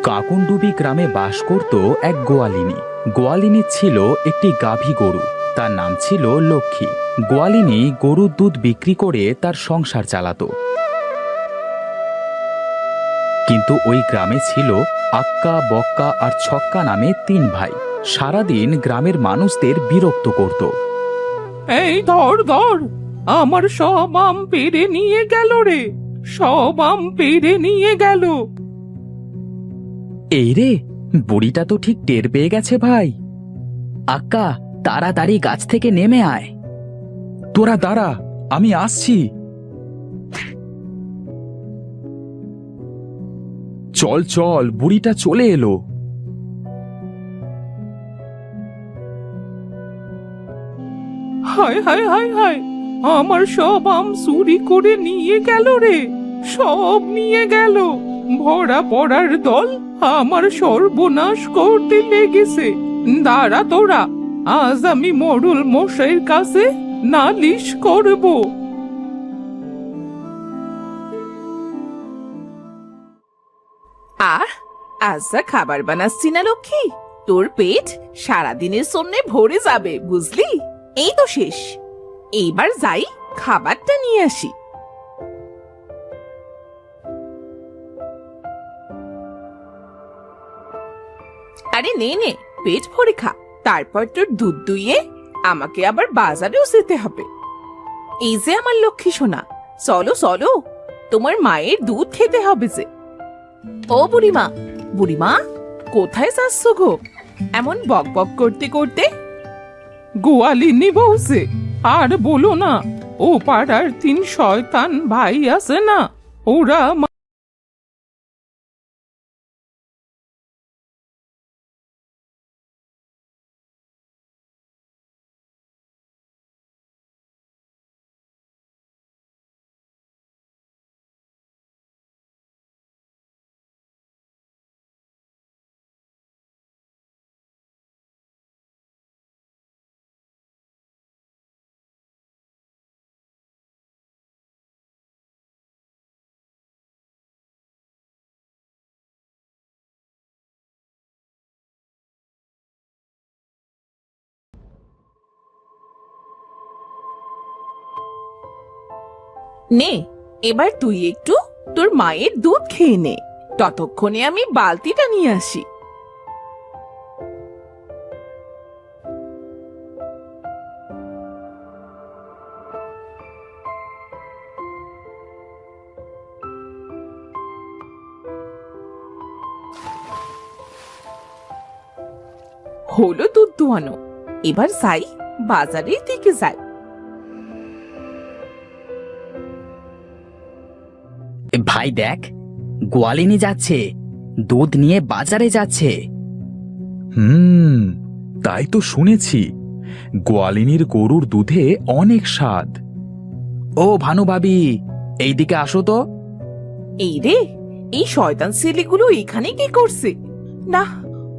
কাকুন্ডুবি গ্রামে বাস করত এক গোয়ালিনী। গোয়ালিনীর ছিল একটি গাভী গরু, তার নাম ছিল লক্ষ্মী। গোয়ালিনী গরুর দুধ বিক্রি করে তার সংসার চালাতো। কিন্তু ওই গ্রামে ছিল আক্কা, বক্কা আর ছক্কা নামে তিন ভাই। সারাদিন গ্রামের মানুষদের বিরক্ত করত। এই ধর ধর, আমার সব আম পেড়ে নিয়ে গেল রে, সব আম পেড়ে নিয়ে গেল। এই রে, বুড়িটা তো ঠিক টের পেয়ে গেছে ভাই। আক্কা, তাড়াতাড়ি গাছ থেকে নেমে আয়। তোরা দাঁড়া, আমি আসছি। চল চল, বুড়িটা চলে এলো। হায় হায় হায় হায়, আমার সব আম চুরি করে নিয়ে গেল রে, সব নিয়ে গেল। ভরা পড়ার দল আমার সর্বনাশ করতে লেগেছে। দাঁড়া তোরা, আজ আমি মোড়ল মশাইয়ের কাছে নালিশ করব। আজ যা খাবার বানাচ্ছি না লক্ষ্মী, তোর পেট সারাদিনের জন্য ভরে যাবে, বুঝলি? এই তো শেষ, এইবার যাই খাবারটা নিয়ে আসি। আরে নে নে, পেট ভরে খা, তারপর তোর দুধ দুইয়ে আমাকে আবার বাজারেও যেতে হবে। এই যে আমার লক্ষ্মী সোনা, চলো চলো, তোমার মায়ের দুধ খেতে হবে যে। ও বুড়িমা, বুড়িমা, কোথায় যাচ্ছ গো এমন বক বক করতে করতে? গোয়ালিনী বউছে, আর বলো না, ও পাড়ার তিন শয়তান ভাই আছে না, ওরা নে, এবার তুই একটু তোর মায়ের দুধ খেয়ে নে, ততক্ষণে আমি বালতিটা নিয়ে আসি। হলো দুধ দুয়ানো, এবার যাই বাজারের দিকে যাই। ভাই দেখ, গোয়ালিনী যাচ্ছে, দুধ নিয়ে বাজারে যাচ্ছে। তাই তো শুনেছি, গোয়ালিনীর গরুর দুধে অনেক স্বাদ। ও ভানু ভাবি, এইদিকে আসো তো। এই রে, এই শয়তান ছেলেগুলো এখানে কি করছে? না,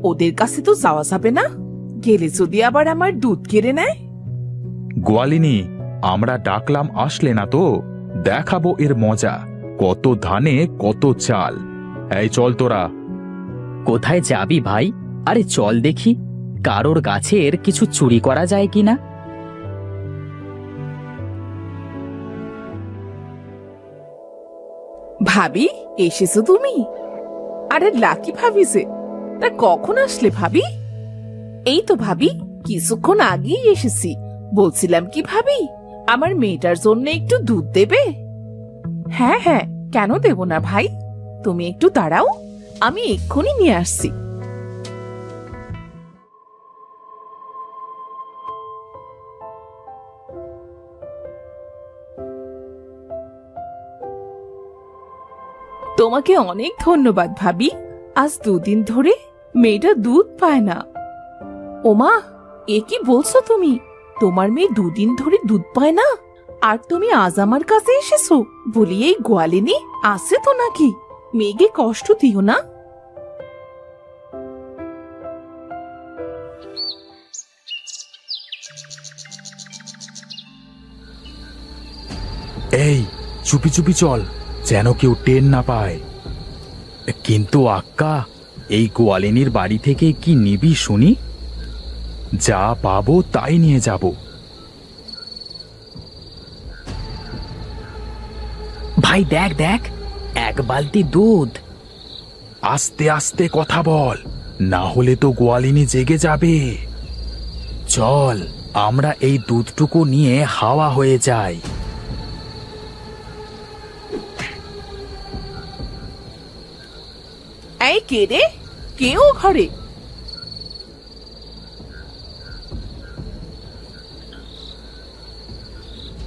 ওদের কাছে তো যাওয়া যাবে না, গেলে যদি আবার আমার দুধ কেড়ে নেয়। গোয়ালিনী, আমরা ডাকলাম আসলে না তো, দেখাবো এর মজা, কত ধানে কত চাল। এই চল তোরা। কোথায় যাবি ভাই? আরে চল দেখি, কারোর গাছের কিছু চুরি করা যায় কিনা। ভাবি, এসেছো তুমি? আরে লাকি ভাবি যে, তা কখন আসলে ভাবি? এই তো ভাবি, কিছুক্ষণ আগেই এসেছি। বলছিলাম কি ভাবি, আমার মেয়েটার জন্য একটু দুধ দেবে? হ্যাঁ হ্যাঁ, কেন দেব না ভাই, তুমি একটু দাঁড়াও, আমি এক্ষুনি নিয়ে আসছি। তোমাকে অনেক ধন্যবাদ ভাবি, আজ দুদিন ধরে মেয়েটা দুধ পায় না। ওমা, এ কি বলছো তুমি? তোমার মেয়ে দুদিন ধরে দুধ পায় না, আর তুমি আজ আমার কাছে এসেছো? বলি এই গোয়ালিনী আছে তো নাকি? মেয়েকে কষ্ট দিও না। এই চুপি চুপি চল, যেন কেউ টের না পায়। কিন্তু আক্কা, এই গোয়ালিনীর বাড়ি থেকে কি নিবি শুনি? যা পাবো তাই নিয়ে যাব। ভাই দেখ দেখ, এক বালতি দুধ। আস্তে আস্তে কথা বল, না হলে তো গোয়ালিনী জেগে যাবে। চল, আমরা এই দুধটুকু নিয়ে হাওয়া হয়ে যাই। এই কে রে? কেউ ঘরে?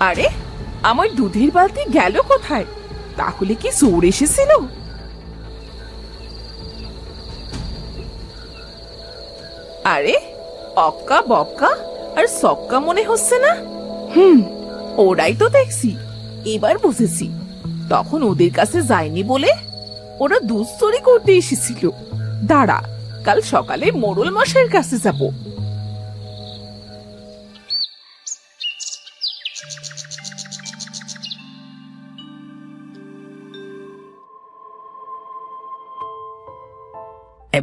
আরে, আমার দুধের বালতি গেল কোথায়? তাহলে কি চোর এসেছিল? আরে, অক্কা বক্কা আর সক্কা মনে হচ্ছে না। ওরাই তো দেখছি। এবার বুঝেছি, তখন ওদের কাছে যায়নি বলে ওরা দুধ চুরি করতে এসেছিল। দাঁড়া, কাল সকালে মোড়ল মশাইয়ের কাছে যাব।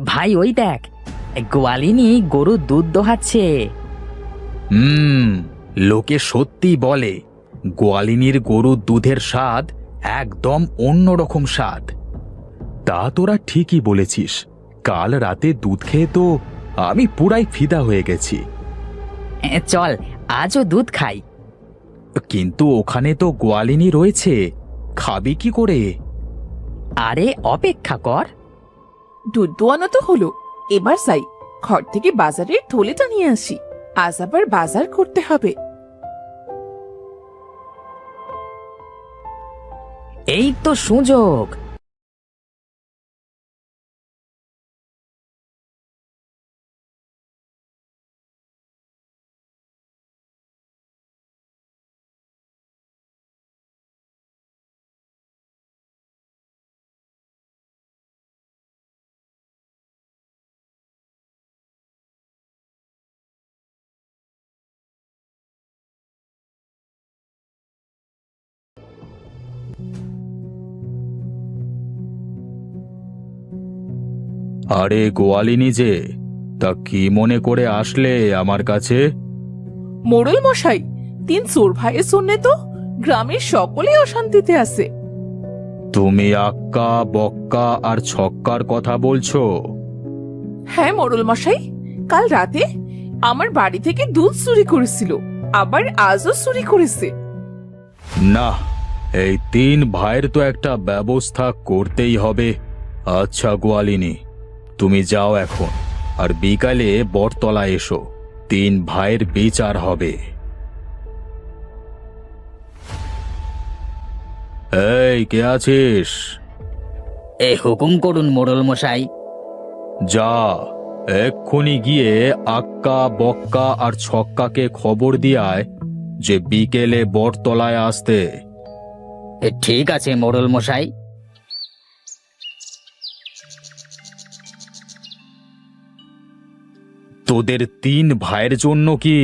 ভাই ওই দেখ, গোয়ালিনী গরুর দুধ দোহাচ্ছে। লোকে সত্যি বলে গোয়ালিনীর গরুর দুধের স্বাদ একদম অন্যরকম স্বাদ। তা তোরা ঠিকই বলেছিস, কাল রাতে দুধ খেয়ে তো আমি পুরাই ফিদা হয়ে গেছি। চল আজও দুধ খাই। কিন্তু ওখানে তো গোয়ালিনী রয়েছে, খাবি কি করে? আরে অপেক্ষা কর। দুধ দোয়ানো তো হলো, এবার যাই ঘর থেকে বাজারের থলেটা নিয়ে আসি। আজ আবার বাজার করতে হবে। এই তো সুযোগ। আরে গোয়ালিনী যে, তা কি মনে করে আসলে আমার কাছে? মোড়ল মশাই, 3 চোর ভাইয়ের জন্য তো গ্রামের সকলেই অশান্তিতে আছে। তুমি আক্কা বক্কা আর ছক্কার কথা বলছো? হ্যাঁ মোড়ল মশাই, কাল রাতে আমার বাড়ি থেকে দুধ চুরি করেছিল, আবার আজও চুরি করেছে। না, এই 3 ভাইয়ের তো একটা ব্যবস্থা করতেই হবে। আচ্ছা গোয়ালিনী, তুমি যাও এখন, আর বিকালে বটতলা এসো, 3 ভাইয়ের বিচার হবে। এই কে আছিস? হুকুম করুন মোড়ল মশাই। যা, এক্ষুনি গিয়ে আক্কা বক্কা আর ছক্কাকে খবর দিয়ায় যে বিকেলে বটতলায় আসতে। ঠিক আছে মোড়ল মশাই। তোদের 3 ভাইয়ের জন্য কি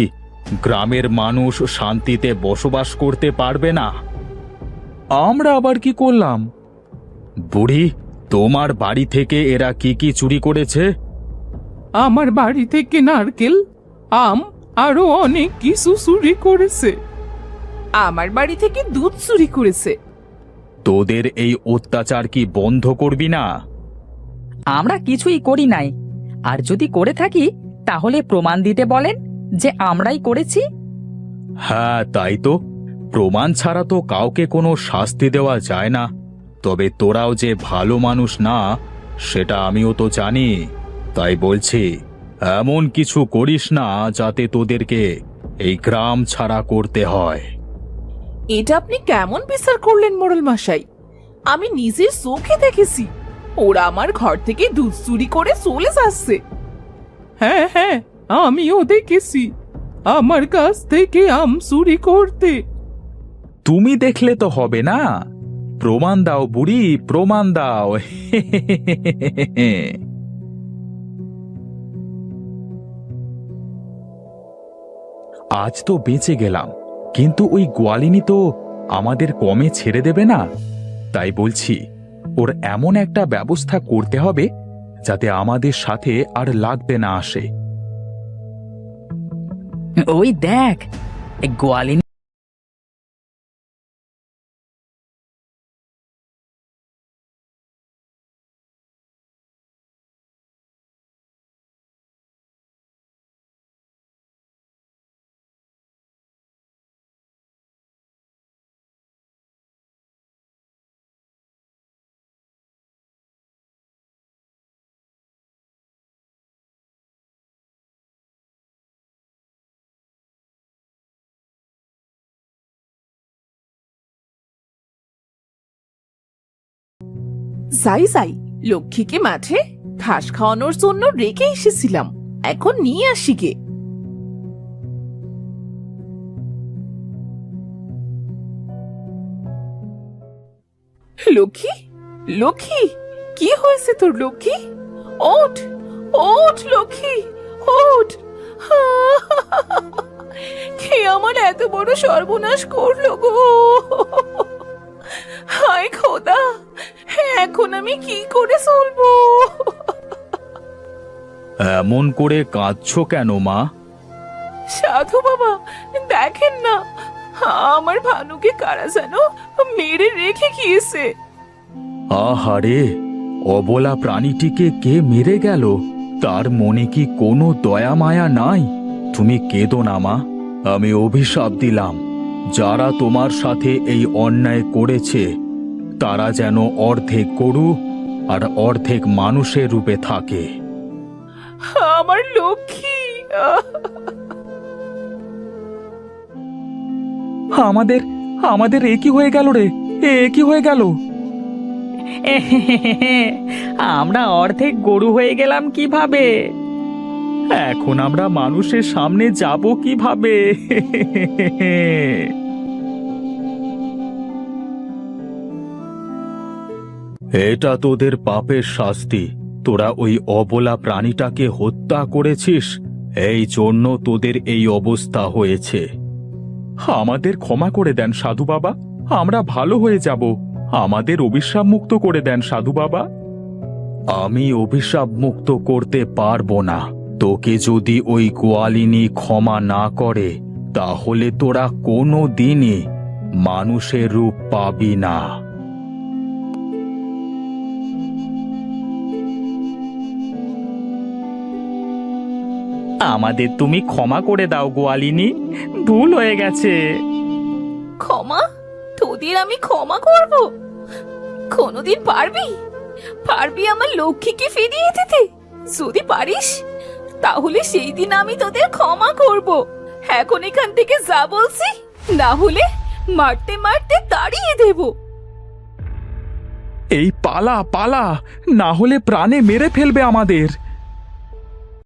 গ্রামের মানুষ শান্তিতে বসবাস করতে পারবে না? আমরা আবার কি করলাম? বুড়ি, তোমার বাড়ি থেকে এরা কি কি চুরি করেছে? আমার বাড়ি থেকে নারকেল, আম আরো অনেক কিছু চুরি করেছে। আমার বাড়ি থেকে দুধ চুরি করেছে। তোদের এই অত্যাচার কি বন্ধ করবি না? আমরা কিছুই করি নাই, আর যদি করে থাকি তাহলে প্রমাণ দিতে বলেন যে আমরাই করেছি। হ্যাঁ তাই তো, প্রমাণ ছাড়া তো কাউকে কোনো শাস্তি দেওয়া যায় না। তবে তোরাও যে ভালো মানুষ না, সেটা আমিও তো জানি। তাই বলছি, এমন কিছু করিস না যাতে তোদেরকে এই গ্রাম ছাড়া করতে হয়। এটা আপনি কেমন বিচার করলেন মোড়ল মশাই? আমি নিজের চোখে দেখেছি ওরা আমার ঘর থেকে দুধ চুরি করে চলে যাচ্ছে। হ্যাঁ হ্যাঁ, আমিও দেখেছি আমার কাছ থেকে আম চুরি করতে। তুমি দেখলে তো হবে না, প্রমাণ দাও বুড়ি, প্রমাণ দাও। আজ তো বেঁচে গেলাম, কিন্তু ওই গোয়ালিনী তো আমাদের কমে ছেড়ে দেবে না। তাই বলছি, ওর এমন একটা ব্যবস্থা করতে হবে যাতে আমাদের সাথে আর লাগতে না আসে। ওই দেখ, গোয়ালিনী যাই যাই, লক্ষ্মীকে মাঠে ঘাস খাওয়ানোর জন্য রেখে এসেছিলাম, এখন নিয়ে আসি গে। লক্ষ্মী, লক্ষ্মী, কি হয়েছে তোর লক্ষ্মী? ওঠ, ওঠ লক্ষ্মী, ওঠ। কে আমার এত বড় সর্বনাশ করলো গো? হায় খোদা, এখন আমি কি করে চলবো? এমন করে কাঁদছো কেন মা? সাধু বাবা, দেখেন না, আমার ভানুকে কারা যেন মেরে রেখে গিয়েছে। আহারে, অবলা প্রাণীটিকে কে মেরে গেল? তার মনে কি কোনো দয়া মায়া নাই? তুমি কেঁদো না মা, আমি অভিশাপ দিলাম, যারা তোমার সাথে এই অন্যায় করেছে তারা যেন অর্ধেক গরু আর অর্ধেক মানুষের রূপে থাকে। আমার লক্ষ্মী, আমাদের আমাদের এ কি হয়ে গেল রে? এ কি হয়ে গেল? আমরা অর্ধেক গরু হয়ে গেলাম কিভাবে? এখন আমরা মানুষের সামনে যাব কিভাবে? এটা তোদের পাপের শাস্তি। তোরা ওই অবলা প্রাণীটাকে হত্যা করেছিস, এই জন্য তোদের এই অবস্থা হয়েছে। আমাদের ক্ষমা করে দেন সাধু বাবা, আমরা ভালো হয়ে যাব। আমাদের অভিশাপ মুক্ত করে দেন সাধু বাবা। আমি অভিশাপ মুক্ত করতে পারবো না। তোকে যদি ওই গোয়ালিনী ক্ষমা না করে তাহলে তোরা কোনো দিনই মানুষের রূপ পাবি না। আমাদের তুমি ক্ষমা করে দাও গোয়ালিনী, ভুল হয়ে গেছে। ক্ষমা? তোদের আমি ক্ষমা করব? কোনোদিন পারবি? পারবি আমার লক্ষ্মীকে ফিরিয়ে দিতে? যদি পারিস তাহলে সেই দিন আমি তোদের ক্ষমা করব। এখন এখান থেকে যা বলছি, না হলে মারতে মারতে তাড়িয়ে দেব। এই পালা পালা, না হলে প্রাণে মেরে ফেলবে আমাদের।